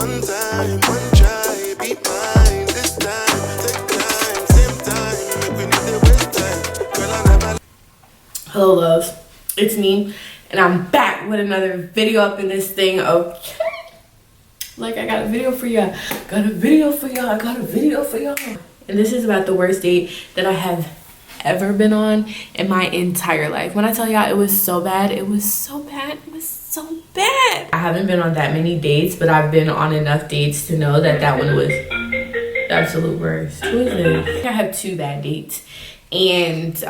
One time, one try, be mine. This time, take time, same time. Make we need to waste time. Girl, I never. Hello loves, it's me and I'm back with another video up in this thing. Okay, like I got a video for y'all, and this is about the worst date that I have ever been on in my entire life. When I tell y'all it was so bad, it was so bad. I haven't been on that many dates, but I've been on enough dates to know that that one was the absolute worst. Who is this? I have 2 bad dates. And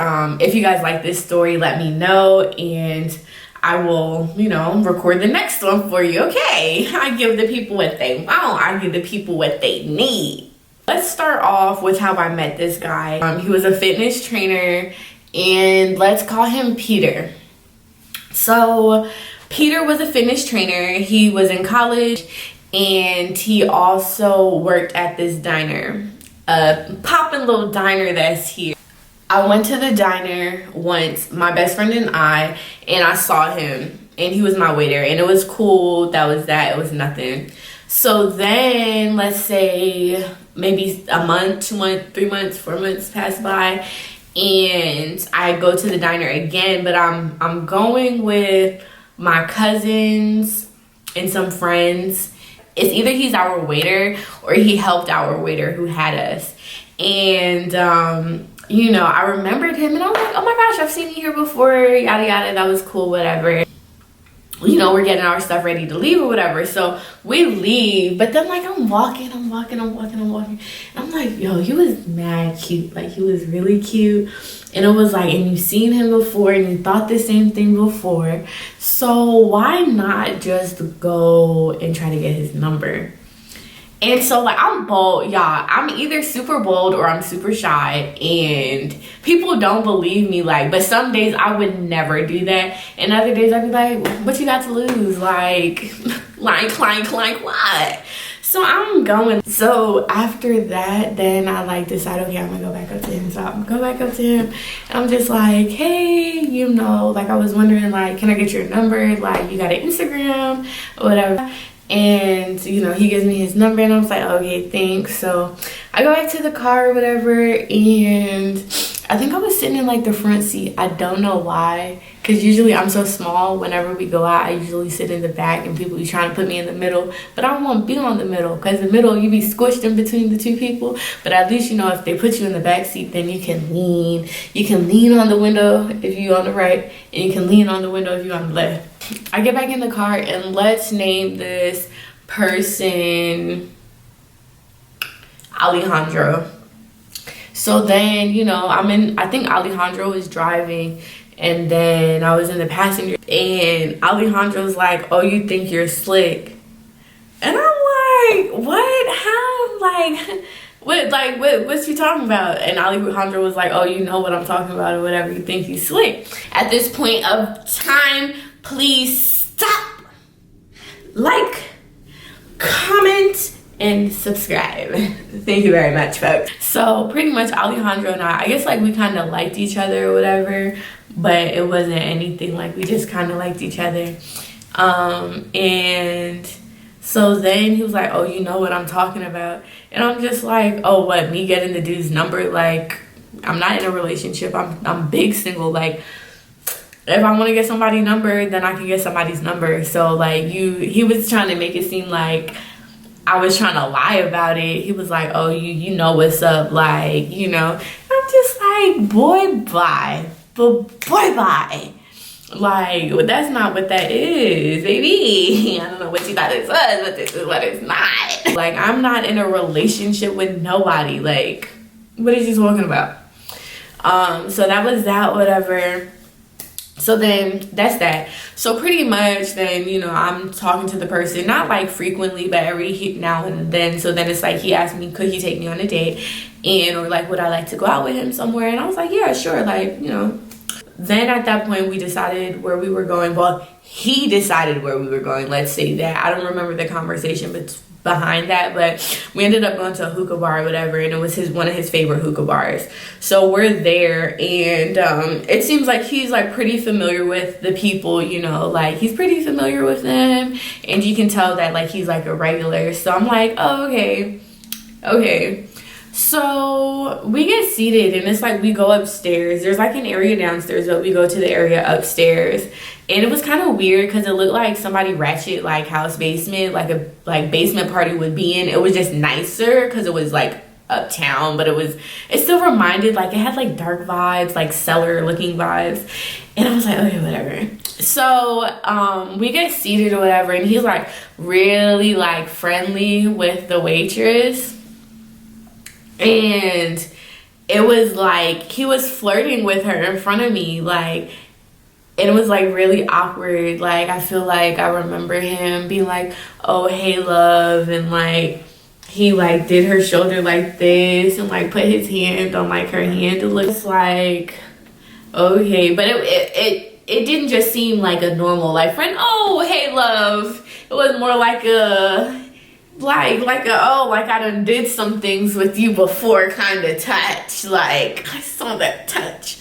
if you guys like this story, let me know and I will, you know, record the next one for you. Okay, I give the people what they want. I give the people what they need. Let's start off with how I met this guy. He was a fitness trainer, and let's call him Peter. So Peter was a fitness trainer. He was in college and he also worked at this diner, a poppin' little diner that's here. I went to the diner once, my best friend and I saw him, and he was my waiter, and it was cool. That was that. It was nothing. So then, let's say maybe a month, 2 months, 3 months, 4 months passed by, and I go to the diner again, but I'm going with my cousins and some friends. It's either he's our waiter or he helped our waiter who had us, and you know, I remembered him and I was like, oh my gosh, I've seen you here before, yada yada, that was cool, whatever. You know, we're getting our stuff ready to leave or whatever. So we leave, but then like I'm walking. And I'm like, yo, he was mad cute. Like he was really cute. And it was like, and you've seen him before and you thought the same thing before. So why not just go and try to get his number? And so like I'm bold, y'all. I'm either super bold or I'm super shy, and people don't believe me. Like, but some days I would never do that, and other days I'd be like, what you got to lose? Like what? So I'm going. So after that, then I like decide, okay, I'm gonna go back up to him. So I'm go back up to him and I'm just like, hey, you know, like I was wondering, like, can I get your number? Like, you got an Instagram or whatever? And you know, he gives me his number and I was like, okay, thanks. So I go back to the car or whatever, and I think I was sitting in like the front seat. I don't know why, because usually I'm so small. Whenever we go out, I usually sit in the back and people be trying to put me in the middle, but I don't want to be on the middle, because the middle you be squished in between the 2 people. But at least, you know, if they put you in the back seat, then you can lean on the window if you on the right, and you can lean on the window if you on the left. I get back in the car and let's name this person Alejandro. So then, you know, I think Alejandro was driving, and then I was in the passenger, and Alejandro's like, oh, you think you're slick? And I'm like, what? How? What's you talking about? And Alejandro was like, oh, you know what I'm talking about or whatever, you think he's slick. At this point of time, please stop, like, comment, and subscribe. Thank you very much, folks. So pretty much Alejandro and I guess like we kind of liked each other or whatever, but it wasn't anything, like we just kind of liked each other. And so then he was like, oh, you know what I'm talking about? And I'm just like, oh, what, me getting the dude's number? Like, I'm not in a relationship. I'm big single. Like, if I want to get somebody's number, then I can get somebody's number. So like he was trying to make it seem like I was trying to lie about it. He was like, oh, you know what's up, like, you know. I'm just like, boy, bye. But boy, bye. Like, well, that's not what that is, baby. I don't know what you thought this was, but this is what it's not. Like, I'm not in a relationship with nobody. Like, what is he talking about? So that was that, whatever. So then that's that. So pretty much then, you know, I'm talking to the person, not like frequently, but every now and then. So then it's like he asked me, could he take me on a date, and or like would I like to go out with him somewhere? And I was like, yeah, sure, like, you know. Then at that point we decided where we were going. Well, he decided where we were going, let's say that. I don't remember the conversation behind that, but we ended up going to a hookah bar or whatever, and it was one of his favorite hookah bars. So we're there, and it seems like he's like pretty familiar with the people, you know, like he's pretty familiar with them, and you can tell that like he's like a regular. So I'm like, oh, okay. So we get seated, and it's like we go upstairs. There's like an area downstairs, but we go to the area upstairs. And it was kind of weird because it looked like somebody ratchet like house basement, like a basement party would be in. It was just nicer because it was like uptown, but it still reminded, like it had like dark vibes, like cellar looking vibes. And I was like, okay, whatever. So we get seated or whatever, and he's like really like friendly with the waitress. And it was like he was flirting with her in front of me, like, and it was like really awkward. Like I feel like I remember him being like, oh, hey love, and like he like did her shoulder like this and like put his hand on like her hand. It looks like okay, but it didn't just seem like a normal like friend, oh hey love. It was more like a I done did some things with you before kind of touch. Like I saw that touch.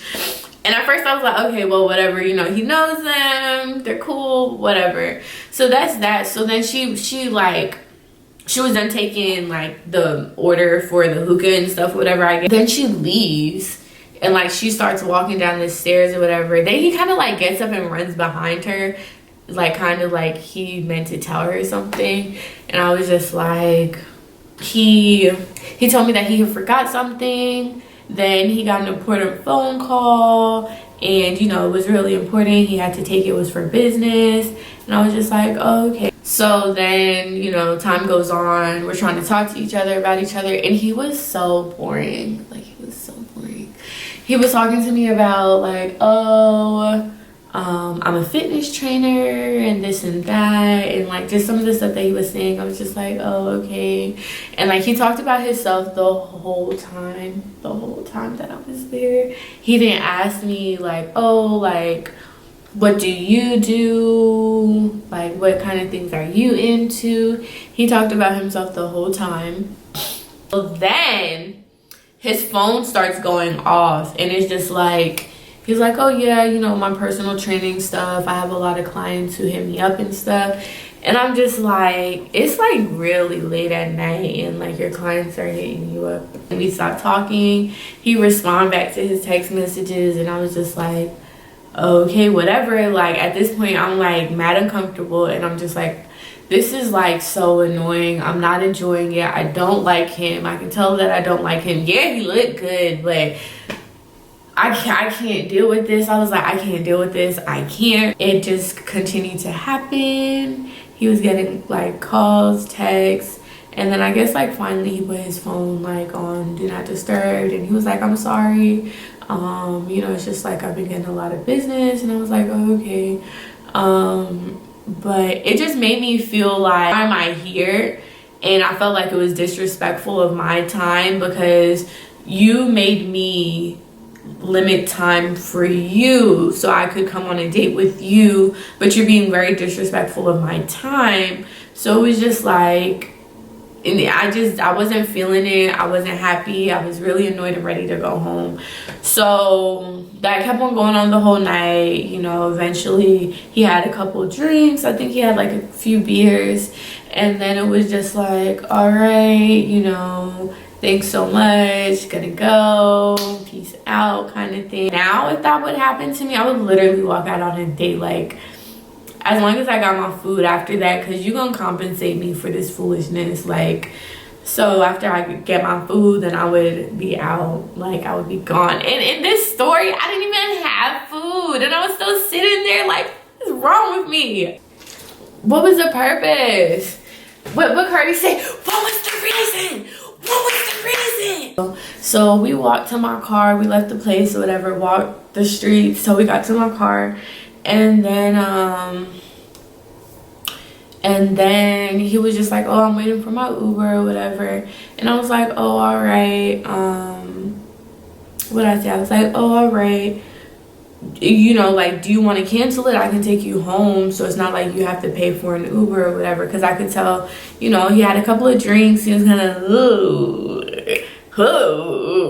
And at first I was like, okay, well, whatever, you know, he knows them, they're cool, whatever. So that's that. So then she was done taking like the order for the hookah and stuff, whatever I get. Then she leaves, and like she starts walking down the stairs or whatever. Then he kind of like gets up and runs behind her, like kind of like he meant to tell her something. And I was just like, he told me that he forgot something. Then he got an important phone call, and you know it was really important. He had to take it, was for business. And I was just like, oh, okay. So then, you know, time goes on, we're trying to talk to each other about each other, and he was so boring. Like he was so boring. He was talking to me about like, oh, I'm a fitness trainer and this and that, and like just some of the stuff that he was saying, I was just like, oh, okay. And like he talked about himself the whole time that I was there. He didn't ask me like, oh, like what do you do, like what kind of things are you into. He talked about himself the whole time. So then his phone starts going off, and it's just like, he's like, oh yeah, you know, my personal training stuff, I have a lot of clients who hit me up and stuff. And I'm just like, it's like really late at night, and like your clients are hitting you up. And we stopped talking. He responded back to his text messages, and I was just like, okay, whatever. Like at this point I'm like mad uncomfortable, and I'm just like, this is like so annoying. I'm not enjoying it. I don't like him. I can tell that I don't like him. Yeah, he looked good, but I can't deal with this. I was like, I can't deal with this. I can't. It just continued to happen. He was getting like calls, texts, and then I guess like finally he put his phone like on do not disturb, and he was like, I'm sorry. You know, it's just like I've been getting a lot of business. And I was like, oh, okay. But it just made me feel like, why am I here? And I felt like it was disrespectful of my time, because you made me limit time for you so I could come on a date with you, but you're being very disrespectful of my time. So it was just like, and I wasn't feeling it. I wasn't happy. I was really annoyed and ready to go home. So that kept on going on the whole night. You know, eventually he had a couple drinks. I think he had like a few beers, and then it was just like, all right, you know, thanks so much, gotta go, peace out kind of thing. Now if that would happen to me, I would literally walk out on a date, like as long as I got my food after that, because you're gonna compensate me for this foolishness. Like, so after I could get my food, then I would be out, like I would be gone. And in this story, I didn't even have food, and I was still sitting there like, what's wrong with me? What was the purpose? What Cardi say? What was the reason? What was the reason? So we walked to my car, we left the place or whatever, walked the streets till we got to my car, and then he was just like, oh, I'm waiting for my Uber or whatever. And I was like, oh, all right. What did I say? I was like, oh, all right. you know, like, do you want to cancel it? I can take you home, so it's not like you have to pay for an Uber or whatever. Because I could tell, you know, he had a couple of drinks. He was kind of,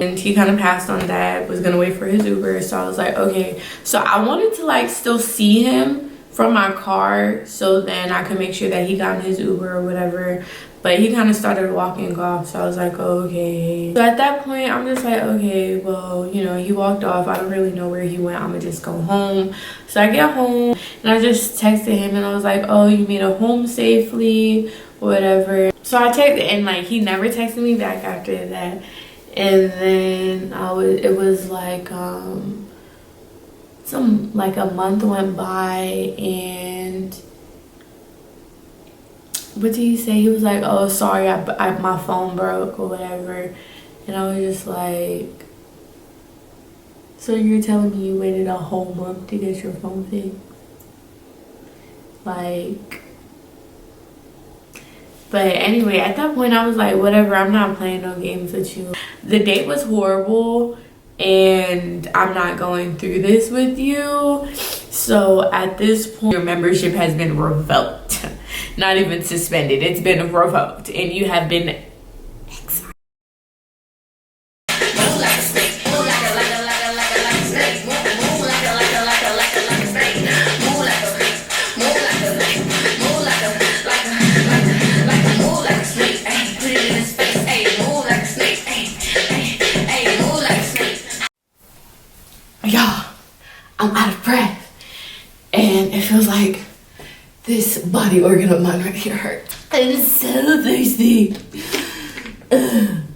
and he kind of passed on that, was gonna wait for his Uber. So I was like, okay. So I wanted to like still see him from my car, so then I could make sure that he got in his Uber or whatever. But he kind of started walking off, so I was like, oh, okay. So at that point, I'm just like, okay, well, you know, he walked off. I don't really know where he went. I'm gonna just go home. So I get home, and I just texted him, and I was like, oh, you made it home safely, whatever. So I texted, and like, he never texted me back after that. And then it was like, like a month went by, and what did he say? He was like, oh, sorry, my phone broke or whatever. And I was just like, so you're telling me you waited a whole month to get your phone fixed? Like, but anyway, at that point I was like, whatever, I'm not playing no games with you. The date was horrible, and I'm not going through this with you. So at this point, your membership has been revoked. Not even suspended, it's been revoked, and you have been exiled. Y'all, I'm out of breath, and it feels like this body organ of mine right here hurts. I'm so thirsty. Ugh.